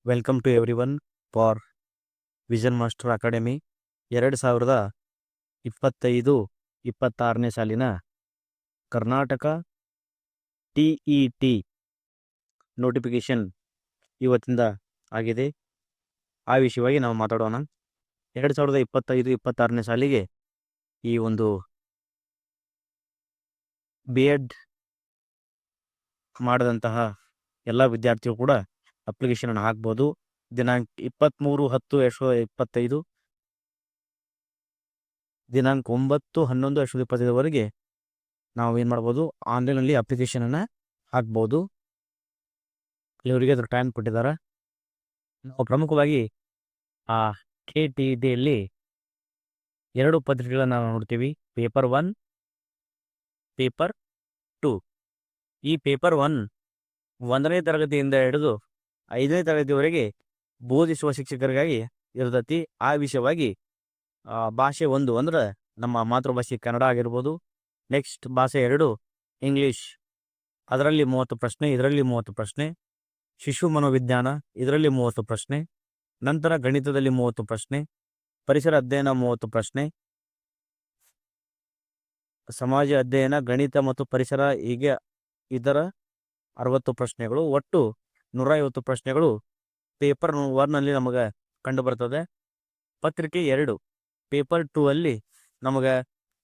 Welcome to everyone for Vision Master Academy 2025-26ನೇ ಸಾಲಿನ ಕರ್ನಾಟಕ TET ನೋಟಿಫಿಕೇಶನ್ ಇವತ್ತಿಂದ ಆಗಿದೆ. ಆ ವಿಷಯವಾಗಿ ನಾವು ಮಾತಾಡೋಣ. 2025-26ನೇ ಸಾಲಿಗೆ ಈ ಒಂದು BEd ಮಾಡಿದಂತಹ ಎಲ್ಲ ವಿದ್ಯಾರ್ಥಿಗಳು ಕೂಡ ಅಪ್ಲಿಕೇಶನ್ ಹಾಕ್ಬೋದು. ದಿನಾಂಕ 23/10/2025 ದಿನಾಂಕ 9/11/2025ವರೆಗೆ ನಾವು ಏನು ಮಾಡ್ಬೋದು, ಆನ್ಲೈನಲ್ಲಿ ಅಪ್ಲಿಕೇಶನನ್ನು ಹಾಕ್ಬೋದು. ಇವರಿಗೆ ಅದ್ರ ಟೈಮ್ ಕೊಟ್ಟಿದ್ದಾರೆ. ನಾವು ಪ್ರಮುಖವಾಗಿ ಆ KTETಯಲ್ಲಿ 2 ಪತ್ರಿಕೆಗಳನ್ನು ನಾವು ನೋಡ್ತೀವಿ, ಪೇಪರ್ 1, ಪೇಪರ್ 2. ಈ ಪೇಪರ್ 1 1ನೇ ತರಗತಿಯಿಂದ ಹಿಡಿದು 5ನೇ ತರಗತಿವರೆಗೆ ಬೋಧಿಸುವ ಶಿಕ್ಷಕರಿಗಾಗಿ ಇರ್ತೈತಿ. ಆ ವಿಷಯವಾಗಿ ಭಾಷೆ 1 ಅಂದ್ರೆ ನಮ್ಮ ಮಾತೃಭಾಷೆ ಕನ್ನಡ ಆಗಿರ್ಬೋದು. ನೆಕ್ಸ್ಟ್ ಭಾಷೆ 2 ಇಂಗ್ಲೀಷ್, ಅದರಲ್ಲಿ 30 ಪ್ರಶ್ನೆ, ಇದರಲ್ಲಿ 30 ಪ್ರಶ್ನೆ. ಶಿಶು ಮನೋವಿಜ್ಞಾನ, ಇದರಲ್ಲಿ 30 ಪ್ರಶ್ನೆ. ನಂತರ ಗಣಿತದಲ್ಲಿ 30 ಪ್ರಶ್ನೆ, ಪರಿಸರ ಅಧ್ಯಯನ 30 ಪ್ರಶ್ನೆ, ಸಮಾಜ ಅಧ್ಯಯನ, ಗಣಿತ ಮತ್ತು ಪರಿಸರ, ಹೀಗೆ ಇದರ 60 ಪ್ರಶ್ನೆಗಳು. ಒಟ್ಟು 150 ಪ್ರಶ್ನೆಗಳು ಪೇಪರ್ 1ನಲ್ಲಿ ನಮಗೆ ಕಂಡು ಬರ್ತದೆ. ಪತ್ರಿಕೆ 2 ಪೇಪರ್ 2 ಅಲ್ಲಿ ನಮಗೆ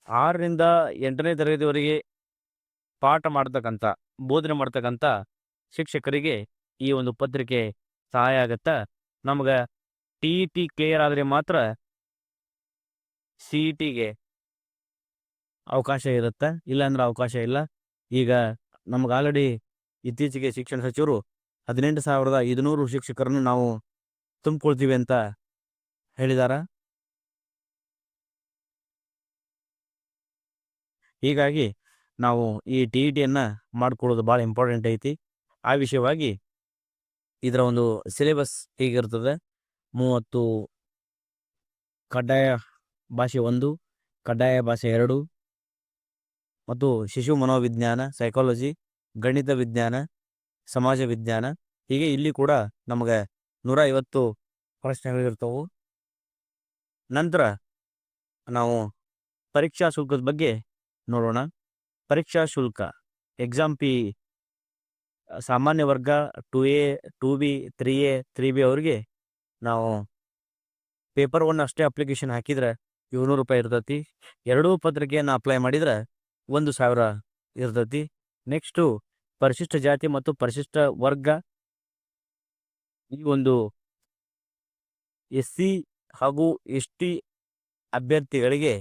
6ರಿಂದ 8ನೇ ತರಗತಿವರೆಗೆ ಪಾಠ ಮಾಡ್ತಕ್ಕಂಥ, ಬೋಧನೆ ಮಾಡ್ತಕ್ಕಂಥ ಶಿಕ್ಷಕರಿಗೆ ಈ ಒಂದು ಪತ್ರಿಕೆ ಸಹಾಯ ಆಗತ್ತೆ. ನಮಗೆ TET ಕ್ಲಿಯರ್ ಆದರೆ ಮಾತ್ರ CETಗೆ ಅವಕಾಶ ಇರುತ್ತೆ, ಇಲ್ಲಾಂದ್ರೆ ಅವಕಾಶ ಇಲ್ಲ. ಈಗ ನಮ್ಗೆ ಆಲ್ರೆಡಿ ಇತ್ತೀಚೆಗೆ ಶಿಕ್ಷಣ ಸಚಿವರು 18,500 ಶಿಕ್ಷಕರನ್ನು ನಾವು ತುಂಬಿಕೊಳ್ತೀವಿ ಅಂತ ಹೇಳಿದ್ದಾರೆ. ಹೀಗಾಗಿ ನಾವು ಈ TETಯನ್ನು ಮಾಡ್ಕೊಳ್ಳೋದು ಭಾಳ ಇಂಪಾರ್ಟೆಂಟ್ ಐತಿ. ಆ ವಿಷಯವಾಗಿ ಇದರ ಒಂದು ಸಿಲೆಬಸ್ ಹೀಗಿರ್ತದೆ: 30 ಕಡ್ಡಾಯ ಭಾಷೆ 1, ಕಡ್ಡಾಯ ಭಾಷೆ 2, ಮತ್ತು ಶಿಶು ಮನೋವಿಜ್ಞಾನ, ಸೈಕಾಲಜಿ, ಗಣಿತ ವಿಜ್ಞಾನ, ಸಮಾಜ ವಿಜ್ಞಾನ. ಹೀಗೆ ಇಲ್ಲಿ ಕೂಡ ನಮಗೆ 150 ಪ್ರಶ್ನೆಗಳಿರ್ತವೆ. ನಂತರ ನಾವು ಪರೀಕ್ಷಾ ಶುಲ್ಕದ ಬಗ್ಗೆ ನೋಡೋಣ. ಪರೀಕ್ಷಾ ಶುಲ್ಕ ಎಕ್ಸಾಮ್ ಫೀ ಸಾಮಾನ್ಯ ವರ್ಗ 2A, 2B, 3A, 3B ಅವ್ರಿಗೆ ನಾವು ಪೇಪರ್ 1 ಅಷ್ಟೇ ಅಪ್ಲಿಕೇಶನ್ ಹಾಕಿದರೆ 700 ರೂಪಾಯಿ ಇರ್ತೈತಿ. 2 ಪತ್ರಿಕೆಯನ್ನು ಅಪ್ಲೈ ಮಾಡಿದರೆ 1,000 ಇರ್ತೈತಿ. ನೆಕ್ಸ್ಟು ಪರಿಶಿಷ್ಟ ಜಾತಿ ಮತ್ತು ಪರಿಶಿಷ್ಟ ವರ್ಗ, ಈ ಒಂದು SC ಹಾಗೂ ST ಅಭ್ಯರ್ಥಿಗಳಿಗೆ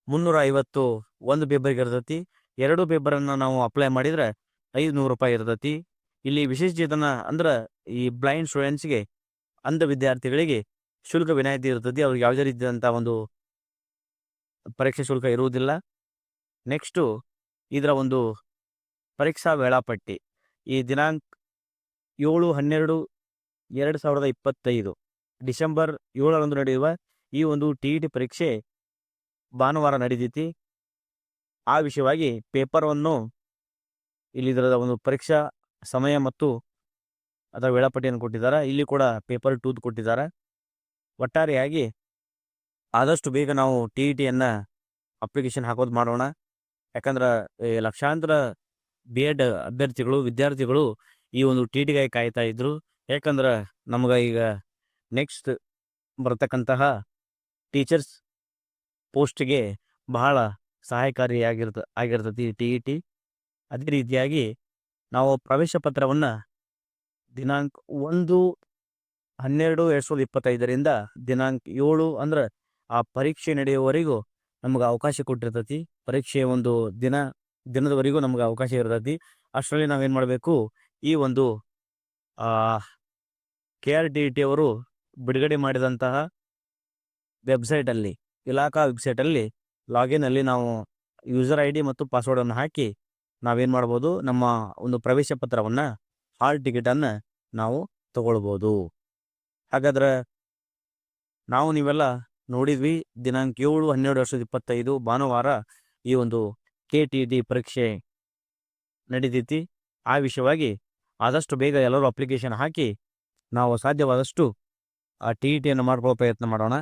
350 ಒಂದು ಪೇಪರ್ಗೆ ಇರ್ತೈತಿ. 2 ಪೇಪರನ್ನು ನಾವು ಅಪ್ಲೈ ಮಾಡಿದರೆ 500 ರೂಪಾಯಿ ಇರ್ತೈತಿ. ಇಲ್ಲಿ ವಿಶೇಷ ಚೇತನ ಅಂದ್ರೆ ಈ ಬ್ಲೈಂಡ್ ಸ್ಟೂಡೆಂಟ್ಸ್ಗೆ, ಅಂಧ ವಿದ್ಯಾರ್ಥಿಗಳಿಗೆ ಶುಲ್ಕ ವಿನಾಯಿತಿ ಇರ್ತೈತಿ. ಅವ್ರಿಗೆ ಯಾವುದೇ ರೀತಿಯಾದಂಥ ಒಂದು ಪರೀಕ್ಷೆ ಶುಲ್ಕ ಇರುವುದಿಲ್ಲ. ನೆಕ್ಸ್ಟು ಇದರ ಒಂದು ಪರೀಕ್ಷಾ ವೇಳಾಪಟ್ಟಿ ಈ ದಿನಾಂಕ 7/12/2025 ಡಿಸೆಂಬರ್ 7ರಂದು ನಡೆಯುವ ಈ ಒಂದು TET ಪರೀಕ್ಷೆ ಭಾನುವಾರ ನಡೀತೈತಿ. ಆ ವಿಷಯವಾಗಿ ಪೇಪರ್ 1 ಇಲ್ಲಿ ಇದರ ಒಂದು ಪರೀಕ್ಷಾ ಸಮಯ ಮತ್ತು ಅದರ ವೇಳಾಪಟ್ಟಿಯನ್ನು ಕೊಟ್ಟಿದ್ದಾರೆ. ಇಲ್ಲಿ ಕೂಡ ಪೇಪರ್ 2 ಕೊಟ್ಟಿದ್ದಾರೆ. ಒಟ್ಟಾರೆಯಾಗಿ ಆದಷ್ಟು ಬೇಗ ನಾವು TETಯನ್ನು ಅಪ್ಲಿಕೇಶನ್ ಹಾಕೋದು ಮಾಡೋಣ. ಯಾಕಂದ್ರೆ ಲಕ್ಷಾಂತರ BEd ಅಭ್ಯರ್ಥಿಗಳು, ವಿದ್ಯಾರ್ಥಿಗಳು ಈ ಒಂದು TETಗಾಗಿ ಕಾಯ್ತಾ ಇದ್ರು. ಯಾಕಂದ್ರೆ ನಮ್ಗೆ ಈಗ ನೆಕ್ಸ್ಟ್ ಬರ್ತಕ್ಕಂತಹ ಪೋಸ್ಟ್ಗೆ ಬಹಳ ಸಹಾಯಕಾರಿಯಾಗಿರ್ತೈತಿ TET. ಅದೇ ರೀತಿಯಾಗಿ ನಾವು ಪ್ರವೇಶ ಪತ್ರವನ್ನು ದಿನಾಂಕ 1/12/2025ರಿಂದ ದಿನಾಂಕ 7 ಅಂದ್ರೆ ಆ ಪರೀಕ್ಷೆ ನಡೆಯುವವರೆಗೂ ನಮ್ಗೆ ಅವಕಾಶ ಕೊಟ್ಟಿರ್ತೈತಿ. ಪರೀಕ್ಷೆಯ ಒಂದು ದಿನದವರೆಗೂ ನಮ್ಗೆ ಅವಕಾಶ ಇರ್ತೈತಿ. ಅಷ್ಟರಲ್ಲಿ ನಾವೇನು ಮಾಡಬೇಕು, ಈ ಒಂದು KRTET ಅವರು ಬಿಡುಗಡೆ ಮಾಡಿದಂತಹ ವೆಬ್ಸೈಟಲ್ಲಿ, ಇಲಾಖಾ ವೆಬ್ಸೈಟಲ್ಲಿ ಲಾಗಿನಲ್ಲಿ ನಾವು ಯೂಸರ್ ID ಮತ್ತು ಪಾಸ್ವರ್ಡನ್ನು ಹಾಕಿ ನಾವೇನು ಮಾಡ್ಬೋದು, ನಮ್ಮ ಒಂದು ಪ್ರವೇಶ ಪತ್ರವನ್ನು, ಹಾಲ್ ಟಿಕೆಟನ್ನು ನಾವು ತಗೊಳ್ಬೋದು. ಹಾಗಾದ್ರೆ ನೀವೆಲ್ಲ ನೋಡಿದ್ವಿ, ದಿನಾಂಕ 7/12/2025 ಭಾನುವಾರ ಈ ಒಂದು KTET ಪರೀಕ್ಷೆ ನಡೀತೈತಿ. ಆ ವಿಷಯವಾಗಿ ಆದಷ್ಟು ಬೇಗ ಎಲ್ಲರೂ ಅಪ್ಲಿಕೇಶನ್ ಹಾಕಿ ನಾವು ಸಾಧ್ಯವಾದಷ್ಟು ಆ ಟಿ ಇ ಟಿಯನ್ನು ಮಾಡ್ಕೊಳ್ಳೋ ಪ್ರಯತ್ನ ಮಾಡೋಣ.